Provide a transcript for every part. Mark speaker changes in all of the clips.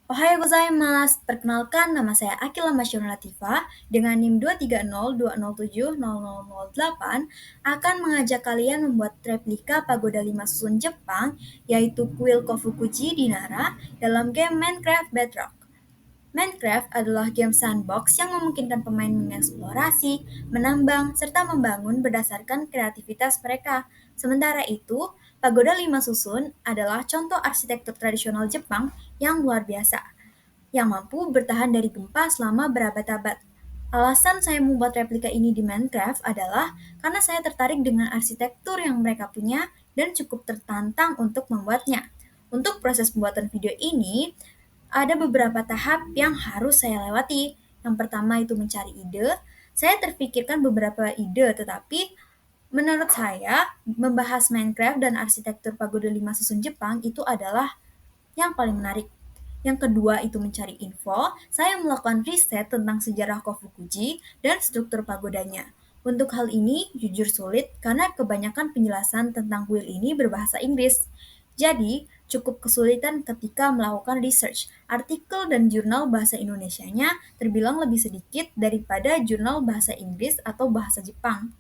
Speaker 1: Ohayou gozaimasu. Perkenalkan, nama saya Akila Masyun Latifa dengan NIM 23020070008 akan mengajak kalian membuat replika pagoda 5 susun Jepang yaitu kuil Kofukuji di Nara dalam game Minecraft Bedrock. Minecraft adalah game sandbox yang memungkinkan pemain mengeksplorasi, menambang, serta membangun berdasarkan kreativitas mereka. Sementara itu, pagoda 5 susun adalah contoh arsitektur tradisional Jepang yang luar biasa, yang mampu bertahan dari gempa selama berabad-abad. Alasan saya membuat replika ini di Minecraft adalah karena saya tertarik dengan arsitektur yang mereka punya dan cukup tertantang untuk membuatnya. Untuk proses pembuatan video ini, ada beberapa tahap yang harus saya lewati. Yang pertama itu mencari ide. Saya terpikirkan beberapa ide, tetapi menurut saya, membahas Minecraft dan arsitektur pagoda 5 susun Jepang itu adalah yang paling menarik. Yang kedua itu mencari info. Saya melakukan riset tentang sejarah Kofukuji dan struktur pagodanya. Untuk hal ini jujur sulit karena kebanyakan penjelasan tentang kuil ini berbahasa Inggris. Jadi, cukup kesulitan ketika melakukan research. Artikel dan jurnal bahasa Indonesianya terbilang lebih sedikit daripada jurnal bahasa Inggris atau bahasa Jepang.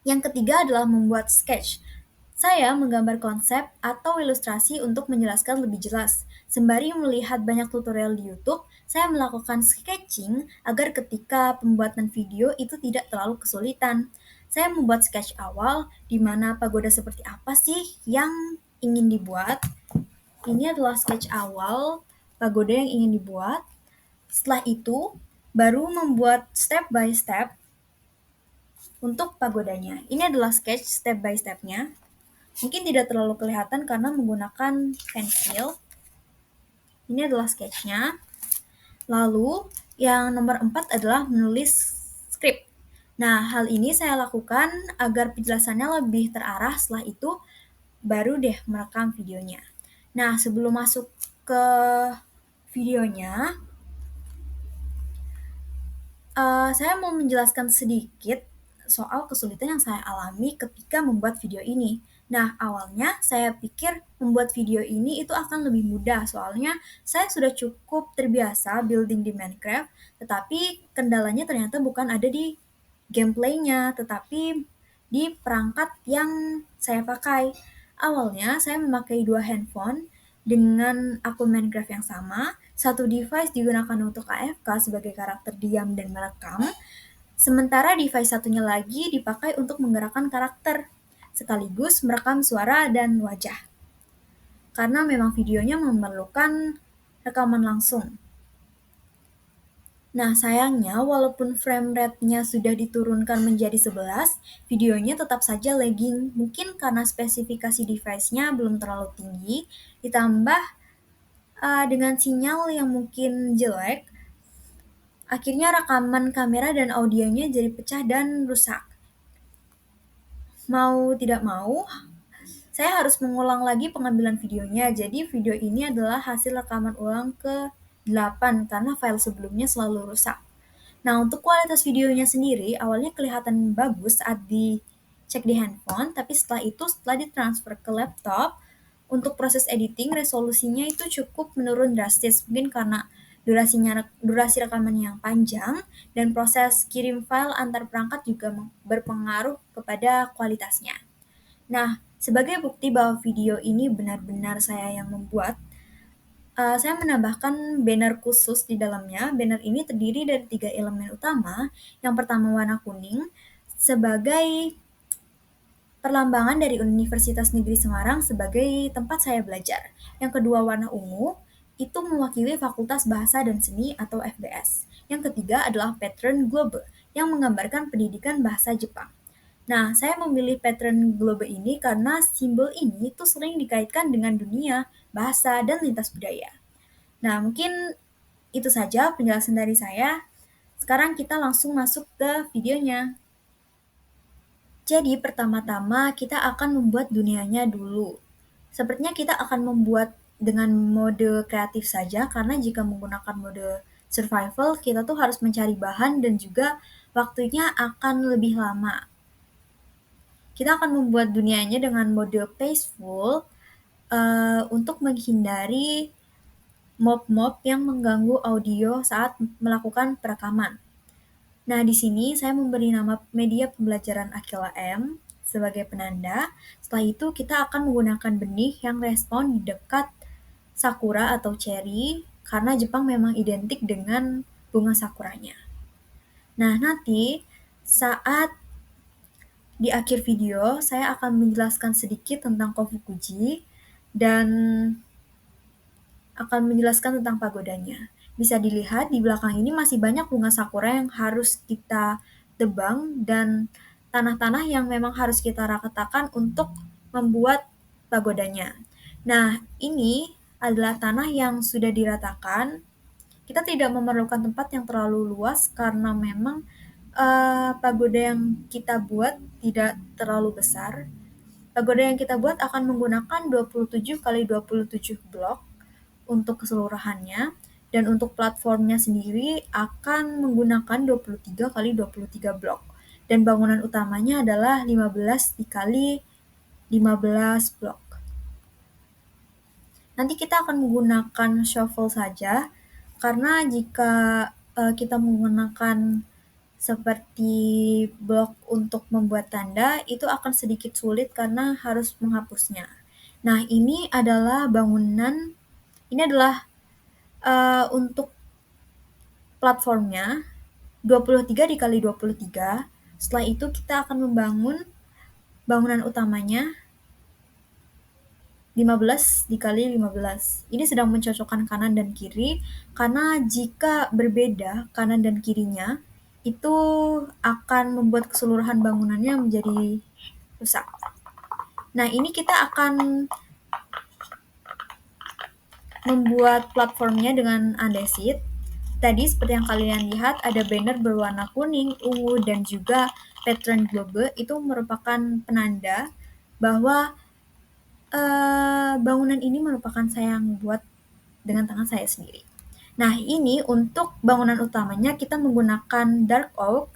Speaker 1: Yang ketiga adalah membuat sketch. Saya menggambar konsep atau ilustrasi untuk menjelaskan lebih jelas. Sembari melihat banyak tutorial di YouTube, saya melakukan sketching agar ketika pembuatan video itu tidak terlalu kesulitan. Saya membuat sketch awal, di mana pagoda seperti apa sih yang ingin dibuat. Ini adalah sketch awal pagoda yang ingin dibuat. Setelah itu, baru membuat step by step untuk pagodanya. Ini adalah sketch step by step-nya. Mungkin tidak terlalu kelihatan karena menggunakan pensil. Ini adalah sketch-nya. Lalu, yang nomor 4 adalah menulis skrip. Nah, hal ini saya lakukan agar penjelasannya lebih terarah. Setelah itu, baru deh merekam videonya. Nah, sebelum masuk ke videonya, saya mau menjelaskan sedikit soal kesulitan yang saya alami ketika membuat video ini. Nah, awalnya saya pikir membuat video ini itu akan lebih mudah, soalnya saya sudah cukup terbiasa building di Minecraft, tetapi kendalanya ternyata bukan ada di gameplaynya, tetapi di perangkat yang saya pakai. Awalnya saya memakai dua handphone dengan akun Minecraft yang sama. Satu device digunakan untuk AFK sebagai karakter diam dan merekam, sementara device satunya lagi dipakai untuk menggerakkan karakter, sekaligus merekam suara dan wajah. Karena memang videonya memerlukan rekaman langsung. Nah, sayangnya walaupun frame rate-nya sudah diturunkan menjadi 11, videonya tetap saja lagging. Mungkin karena spesifikasi device-nya belum terlalu tinggi, ditambah dengan sinyal yang mungkin jelek, akhirnya rekaman kamera dan audionya jadi pecah dan rusak. Mau tidak mau, saya harus mengulang lagi pengambilan videonya. Jadi video ini adalah hasil rekaman ulang ke-8 karena file sebelumnya selalu rusak. Nah, untuk kualitas videonya sendiri, awalnya kelihatan bagus saat dicek di handphone, tapi setelah ditransfer ke laptop, untuk proses editing, resolusinya itu cukup menurun drastis. Mungkin karena durasi rekaman yang panjang, dan proses kirim file antar perangkat juga berpengaruh kepada kualitasnya. Nah, sebagai bukti bahwa video ini benar-benar saya yang membuat, saya menambahkan banner khusus di dalamnya. Banner ini terdiri dari 3 elemen utama. Yang pertama warna kuning, sebagai perlambangan dari Universitas Negeri Semarang sebagai tempat saya belajar. Yang kedua warna ungu, itu mewakili Fakultas Bahasa dan Seni atau FBS. Yang ketiga adalah pattern globe, yang menggambarkan pendidikan bahasa Jepang. Nah, saya memilih pattern globe ini karena simbol ini tuh sering dikaitkan dengan dunia, bahasa, dan lintas budaya. Nah, mungkin itu saja penjelasan dari saya. Sekarang kita langsung masuk ke videonya. Jadi, pertama-tama kita akan membuat dunianya dulu. Sepertinya kita akan membuat dengan mode kreatif saja, karena jika menggunakan mode survival, kita tuh harus mencari bahan dan juga waktunya akan lebih lama. Kita akan membuat dunianya dengan mode peaceful untuk menghindari mob-mob yang mengganggu audio saat melakukan perekaman. Nah, di sini saya memberi nama media pembelajaran Aquila M sebagai penanda. Setelah itu kita akan menggunakan benih yang respon di dekat sakura atau cherry karena Jepang memang identik dengan bunga sakuranya. Nah, nanti saat di akhir video saya akan menjelaskan sedikit tentang Kofukuji dan akan menjelaskan tentang pagodanya. Bisa dilihat di belakang ini masih banyak bunga sakura yang harus kita tebang dan tanah-tanah yang memang harus kita ratakan untuk membuat pagodanya. Nah, ini adalah tanah yang sudah diratakan. Kita tidak memerlukan tempat yang terlalu luas karena memang pagoda yang kita buat tidak terlalu besar. Pagoda yang kita buat akan menggunakan 27 kali 27 blok untuk keseluruhannya, dan untuk platformnya sendiri akan menggunakan 23 kali 23 blok. Dan bangunan utamanya adalah 15 dikali 15 blok. Nanti kita akan menggunakan shovel saja, karena jika kita menggunakan seperti blok untuk membuat tanda, itu akan sedikit sulit karena harus menghapusnya. Nah, ini adalah bangunan, ini adalah untuk platformnya 23 dikali 23. Setelah itu kita akan membangun bangunan utamanya 15 dikali 15. Ini sedang mencocokkan kanan dan kiri, karena jika berbeda kanan dan kirinya, itu akan membuat keseluruhan bangunannya menjadi rusak. Nah, ini kita akan membuat platformnya dengan andesit. Tadi seperti yang kalian lihat ada banner berwarna kuning, ungu, dan juga pattern globe. Itu merupakan penanda bahwa bangunan ini merupakan saya yang buat dengan tangan saya sendiri. Nah, ini untuk bangunan utamanya kita menggunakan dark oak.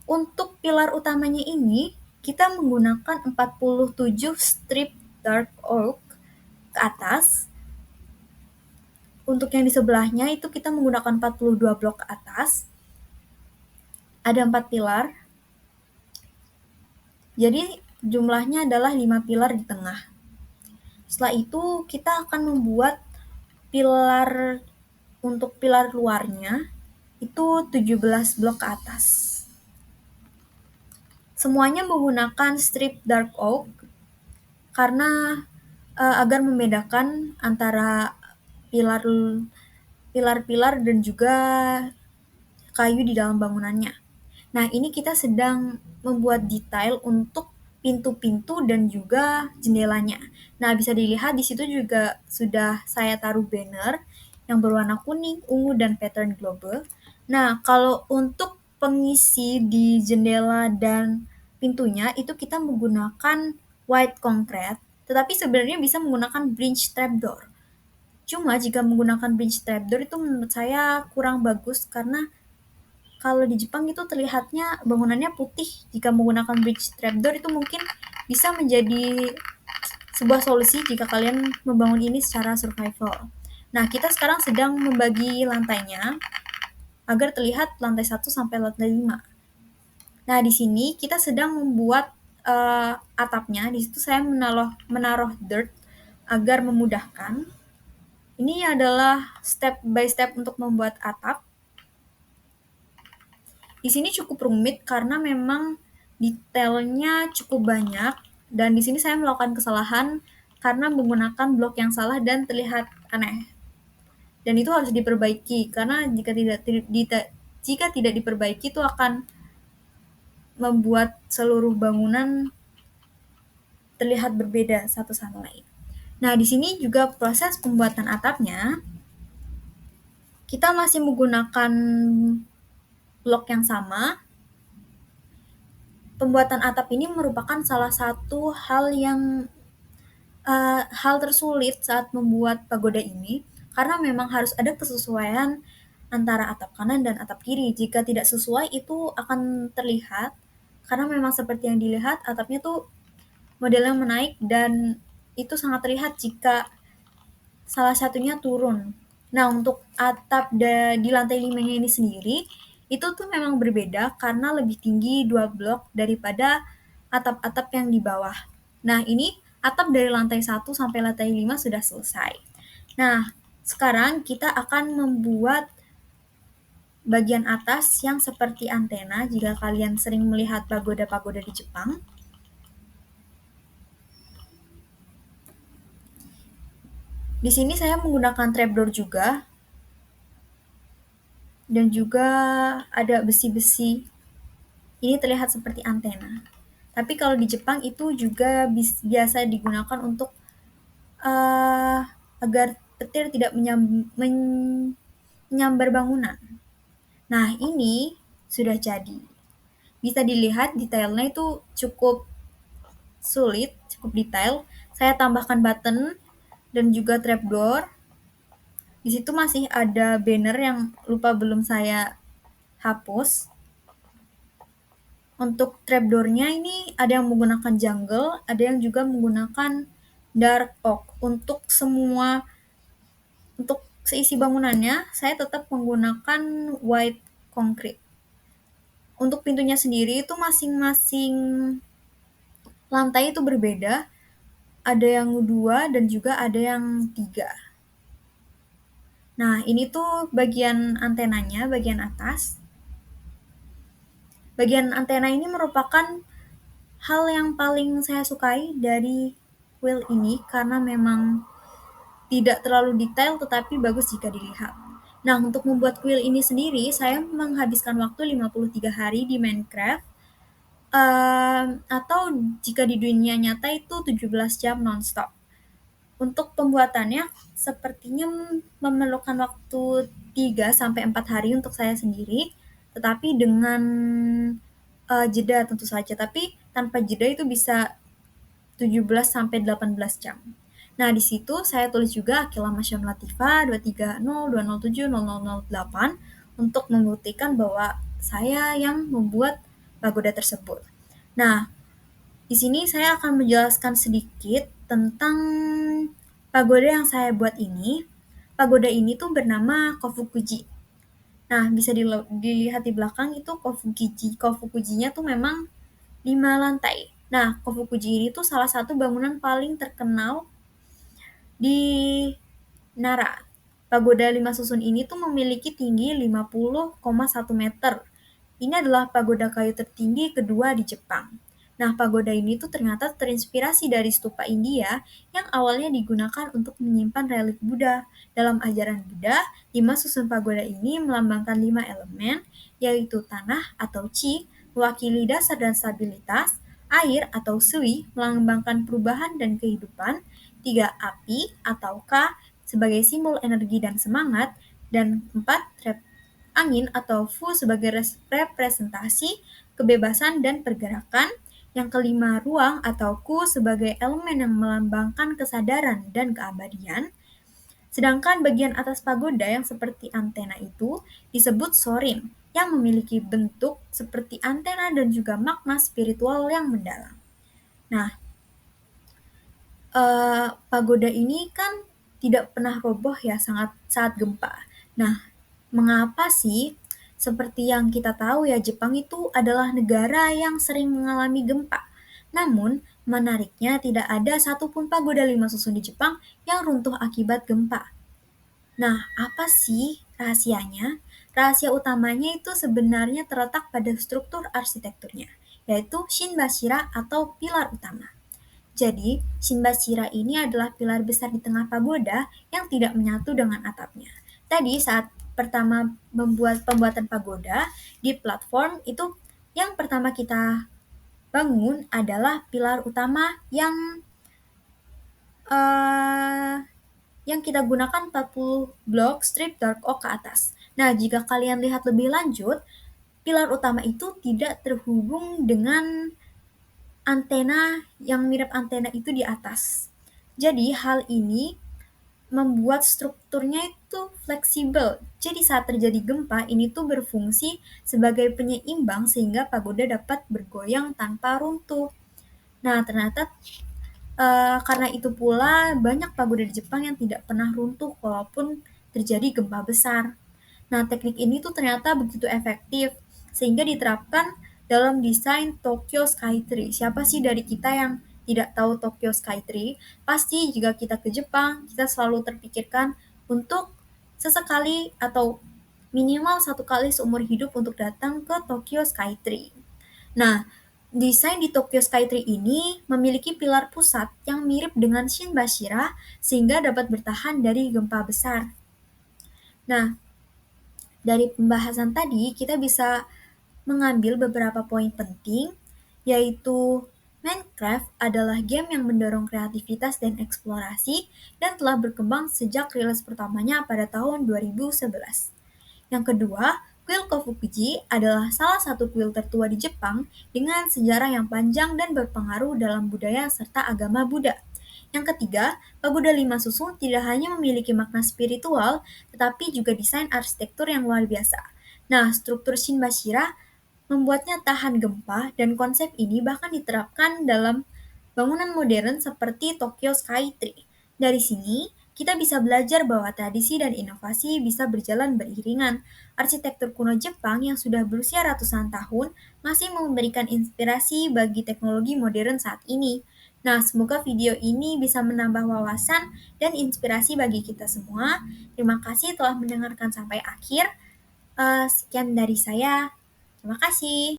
Speaker 1: Untuk pilar utamanya ini kita menggunakan 47 strip dark oak ke atas. Untuk yang di sebelahnya itu kita menggunakan 42 blok ke atas. Ada 4 pilar. Jadi jumlahnya adalah 5 pilar di tengah. Setelah itu kita akan membuat pilar, untuk pilar luarnya itu 17 blok ke atas. Semuanya menggunakan strip dark oak karena agar membedakan antara pilar-pilar dan juga kayu di dalam bangunannya. Nah, ini kita sedang membuat detail untuk pintu-pintu dan juga jendelanya. Nah, bisa dilihat di situ juga sudah saya taruh banner yang berwarna kuning, ungu, dan pattern globe. Nah, kalau untuk pengisi di jendela dan pintunya itu kita menggunakan white concrete, tetapi sebenarnya bisa menggunakan bridge trapdoor. Cuma jika menggunakan bridge trapdoor itu menurut saya kurang bagus karena kalau di Jepang itu terlihatnya bangunannya putih. Jika menggunakan bridge trapdoor itu mungkin bisa menjadi sebuah solusi jika kalian membangun ini secara survival. Nah, kita sekarang sedang membagi lantainya agar terlihat lantai 1 sampai lantai 5. Nah, di sini kita sedang membuat atapnya. Di situ saya menaruh dirt agar memudahkan. Ini adalah step by step untuk membuat atap. Di sini cukup rumit karena memang detailnya cukup banyak, dan di sini saya melakukan kesalahan karena menggunakan blok yang salah dan terlihat aneh. Dan itu harus diperbaiki karena jika tidak diperbaiki itu akan membuat seluruh bangunan terlihat berbeda satu sama lain. Nah, di sini juga proses pembuatan atapnya kita masih menggunakan blok yang sama. Pembuatan atap ini merupakan salah satu hal tersulit saat membuat pagoda ini, karena memang harus ada kesesuaian antara atap kanan dan atap kiri. Jika tidak sesuai itu akan terlihat, karena memang seperti yang dilihat atapnya tuh modelnya menaik dan itu sangat terlihat jika salah satunya turun. Nah, untuk atap di lantai 5-nya ini sendiri, itu tuh memang berbeda karena lebih tinggi 2 blok daripada atap-atap yang di bawah. Nah, ini atap dari lantai 1 sampai lantai 5 sudah selesai. Nah, sekarang kita akan membuat bagian atas yang seperti antena jika kalian sering melihat pagoda-pagoda di Jepang. Di sini saya menggunakan trapdoor juga, dan juga ada besi-besi. Ini terlihat seperti antena. Tapi kalau di Jepang itu juga biasa digunakan untuk uh, agar petir tidak menyambar bangunan. Nah, ini sudah jadi. Bisa dilihat detailnya itu cukup sulit, cukup detail. Saya tambahkan button dan juga trapdoor. Di situ masih ada banner yang belum saya hapus. Untuk trapdoor-nya ini ada yang menggunakan jungle, ada yang juga menggunakan dark oak. Untuk seisi bangunannya, saya tetap menggunakan white concrete. Untuk pintunya sendiri itu masing-masing lantai itu berbeda, ada yang 2 dan juga ada yang 3. Nah, ini tuh bagian antenanya, bagian atas. Bagian antena ini merupakan hal yang paling saya sukai dari wheel ini karena memang tidak terlalu detail tetapi bagus jika dilihat. Nah, untuk membuat kuil ini sendiri, saya menghabiskan waktu 53 hari di Minecraft, atau jika di dunia nyata itu 17 jam nonstop. Untuk pembuatannya, sepertinya memerlukan waktu 3-4 hari untuk saya sendiri, tetapi dengan jeda tentu saja. Tapi tanpa jeda itu bisa 17-18 jam. Nah, di situ saya tulis juga Akilamasya Latifah 23020070008 untuk membuktikan bahwa saya yang membuat pagoda tersebut. Nah, di sini saya akan menjelaskan sedikit tentang pagoda yang saya buat ini. Pagoda ini tuh bernama Kofukuji. Nah, bisa dilihat di belakang itu Kofukuji. Kofukujinya tuh memang 5 lantai. Nah, Kofukuji ini tuh salah satu bangunan paling terkenal di Nara. Pagoda 5 susun ini tuh memiliki tinggi 50,1 meter. Ini adalah pagoda kayu tertinggi kedua di Jepang. Nah, pagoda ini tuh ternyata terinspirasi dari stupa India yang awalnya digunakan untuk menyimpan relik Buddha. Dalam ajaran Buddha, 5 susun pagoda ini melambangkan 5 elemen, yaitu tanah atau Chi, mewakili dasar dan stabilitas, air atau Sui, melambangkan perubahan dan kehidupan, 3 api atau Ka, sebagai simbol energi dan semangat, dan 4 angin atau Fu sebagai representasi kebebasan dan pergerakan, yang kelima ruang atau Ku sebagai elemen yang melambangkan kesadaran dan keabadian, sedangkan bagian atas pagoda yang seperti antena itu disebut sorin, yang memiliki bentuk seperti antena dan juga makna spiritual yang mendalam. Nah, pagoda ini kan tidak pernah roboh ya saat gempa. Nah, mengapa sih? Seperti yang kita tahu ya, Jepang itu adalah negara yang sering mengalami gempa. Namun, menariknya tidak ada satupun pagoda 5 susun di Jepang yang runtuh akibat gempa. Nah, apa sih rahasianya? Rahasia utamanya itu sebenarnya terletak pada struktur arsitekturnya, yaitu Shinbashira atau pilar utama. Jadi, Shinbashira ini adalah pilar besar di tengah pagoda yang tidak menyatu dengan atapnya. Tadi saat pertama membuat pembuatan pagoda di platform itu, yang pertama kita bangun adalah pilar utama yang kita gunakan 40 blok strip dark oak ke atas. Nah, jika kalian lihat lebih lanjut, pilar utama itu tidak terhubung dengan antena yang mirip antena itu di atas. Jadi hal ini membuat strukturnya itu fleksibel. Jadi saat terjadi gempa, ini tuh berfungsi sebagai penyeimbang sehingga pagoda dapat bergoyang tanpa runtuh. Nah, ternyata karena itu pula banyak pagoda di Jepang yang tidak pernah runtuh walaupun terjadi gempa besar. Nah, teknik ini tuh ternyata begitu efektif, sehingga diterapkan dalam desain Tokyo Skytree. Siapa sih dari kita yang tidak tahu Tokyo Skytree? Pasti jika kita ke Jepang, kita selalu terpikirkan untuk sesekali atau minimal satu kali seumur hidup untuk datang ke Tokyo Skytree. Nah, desain di Tokyo Skytree ini memiliki pilar pusat yang mirip dengan Shinbashira sehingga dapat bertahan dari gempa besar. Nah, dari pembahasan tadi kita bisa mengambil beberapa poin penting, yaitu Minecraft adalah game yang mendorong kreativitas dan eksplorasi dan telah berkembang sejak rilis pertamanya pada tahun 2011. Yang kedua, kuil Kofukuji adalah salah satu kuil tertua di Jepang dengan sejarah yang panjang dan berpengaruh dalam budaya serta agama Buddha. Yang ketiga, Pagoda Lima Susun tidak hanya memiliki makna spiritual, tetapi juga desain arsitektur yang luar biasa. Nah, struktur Shinbashira membuatnya tahan gempa dan konsep ini bahkan diterapkan dalam bangunan modern seperti Tokyo Skytree. Dari sini, kita bisa belajar bahwa tradisi dan inovasi bisa berjalan beriringan. Arsitektur kuno Jepang yang sudah berusia ratusan tahun masih memberikan inspirasi bagi teknologi modern saat ini. Nah, semoga video ini bisa menambah wawasan dan inspirasi bagi kita semua. Terima kasih telah mendengarkan sampai akhir. Sekian dari saya. Terima kasih.